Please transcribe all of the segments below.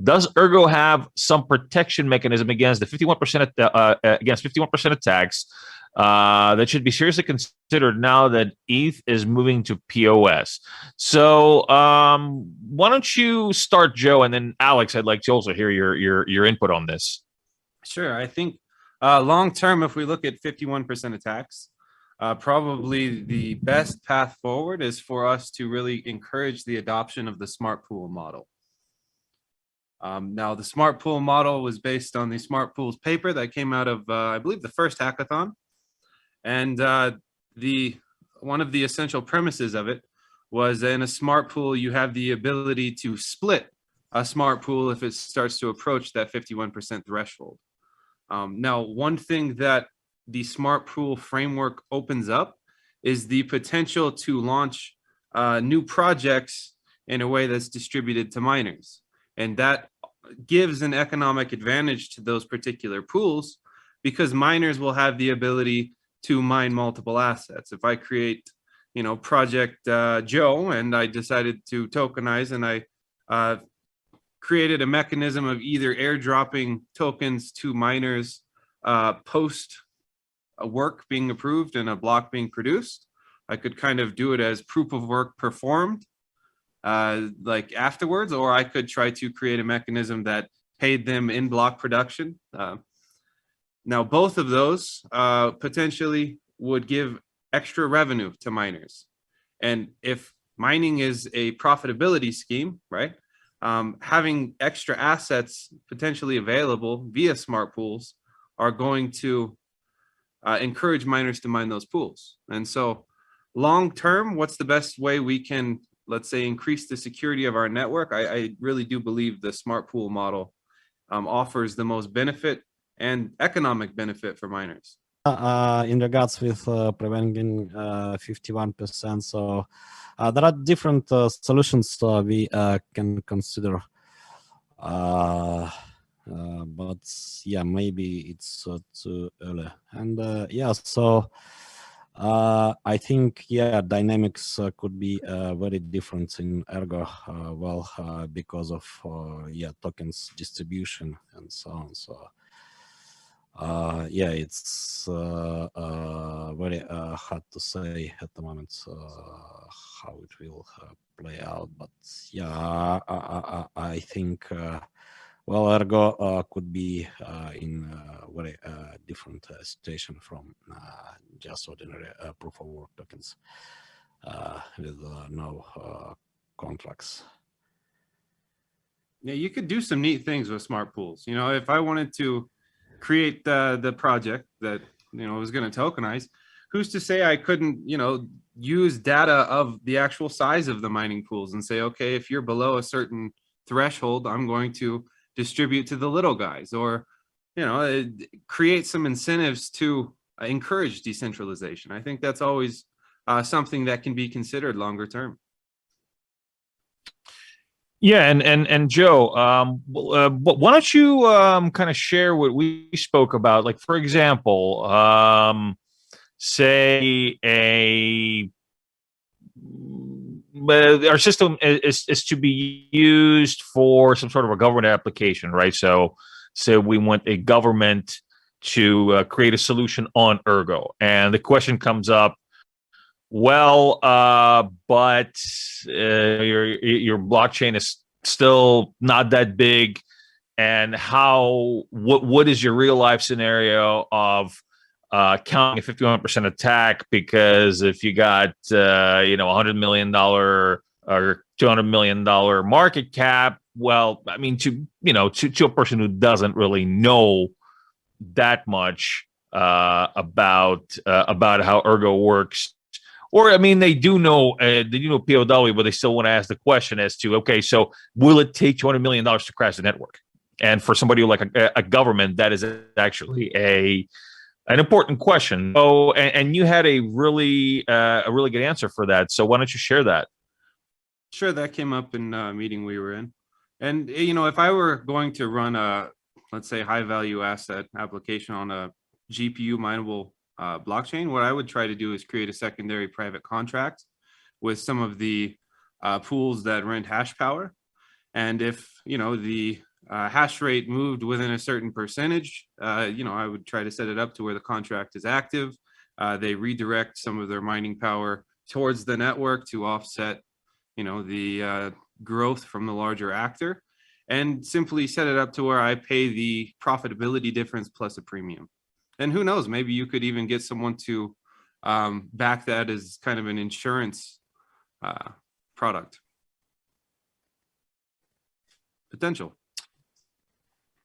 Does Ergo have some protection mechanism against the 51% against 51% attacks that should be seriously considered now that ETH is moving to POS? So why don't you start, Joe, and then Alex? I'd like to also hear your input on this. Sure. I think long term, if we look at 51% attacks, probably the best path forward is for us to really encourage the adoption of the smart pool model. Now, the smart pool model was based on the smart pools paper that came out of, I believe, the first hackathon. And one of the essential premises of it was in a smart pool, you have the ability to split a smart pool if it starts to approach that 51% threshold. Now, one thing that the smart pool framework opens up is the potential to launch new projects in a way that's distributed to miners. And that gives an economic advantage to those particular pools because miners will have the ability to mine multiple assets. If I create, project Joe, and I decided to tokenize, and I created a mechanism of either airdropping tokens to miners post a work being approved and a block being produced. I could kind of do it as proof of work performed, like afterwards, or I could try to create a mechanism that paid them in block production. Now, both of those potentially would give extra revenue to miners. And if mining is a profitability scheme, right, having extra assets potentially available via smart pools are going to encourage miners to mine those pools. And so long term, what's the best way we can, let's say, increase the security of our network? I really do believe the smart pool model offers the most benefit and economic benefit for miners. In regards with preventing 51%, so there are different solutions we can consider. But yeah, maybe it's too early. And yeah, so I think, yeah, dynamics could be very different in Ergo, because of yeah, tokens distribution and so on. So yeah, it's very hard to say at the moment how it will play out. But yeah, I think well, Ergo could be in a very different situation from just ordinary proof of work tokens with no contracts. Yeah, you could do some neat things with smart pools. If I wanted to create the project that was going to tokenize, who's to say I couldn't use data of the actual size of the mining pools and say, okay, if you're below a certain threshold, I'm going to distribute to the little guys, or create some incentives to encourage decentralization. I think that's always something that can be considered longer term. Yeah, and Joe, why don't you kind of share what we spoke about? Like, for example, say our system is to be used for some sort of a government application, right? So we want a government to create a solution on Ergo, and the question comes up, well, but your blockchain is still not that big, and what is your real life scenario of counting a 51% attack? Because if you got $100 million or $200 million market cap, well, I mean, to a person who doesn't really know that much about how Ergo works. Or, I mean, they do know POW, but they still want to ask the question as to, okay, so will it take $200 million to crash the network? And for somebody like a government, that is actually an important question. Oh, and you had a really good answer for that. So why don't you share that? Sure, that came up in a meeting we were in. And if I were going to run a, let's say, high value asset application on a GPU mineable blockchain, what I would try to do is create a secondary private contract with some of the pools that rent hash power. And if the hash rate moved within a certain percentage, I would try to set it up to where the contract is active. They redirect some of their mining power towards the network to offset, the growth from the larger actor, and simply set it up to where I pay the profitability difference plus a premium. And who knows, maybe you could even get someone to back that as kind of an insurance product. Potential.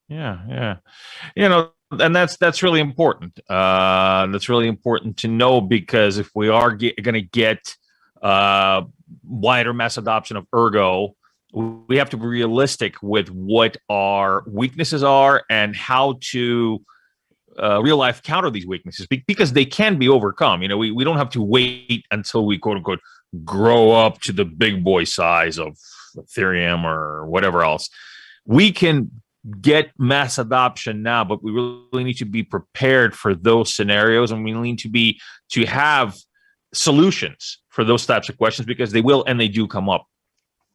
Yeah. And that's really important. That's really important to know, because if we are going to get wider mass adoption of Ergo, we have to be realistic with what our weaknesses are and how to real life counter these weaknesses, because they can be overcome. We don't have to wait until we quote unquote grow up to the big boy size of Ethereum or whatever else. We can get mass adoption now, but we really need to be prepared for those scenarios, and we need to have solutions for those types of questions, because they will and they do come up.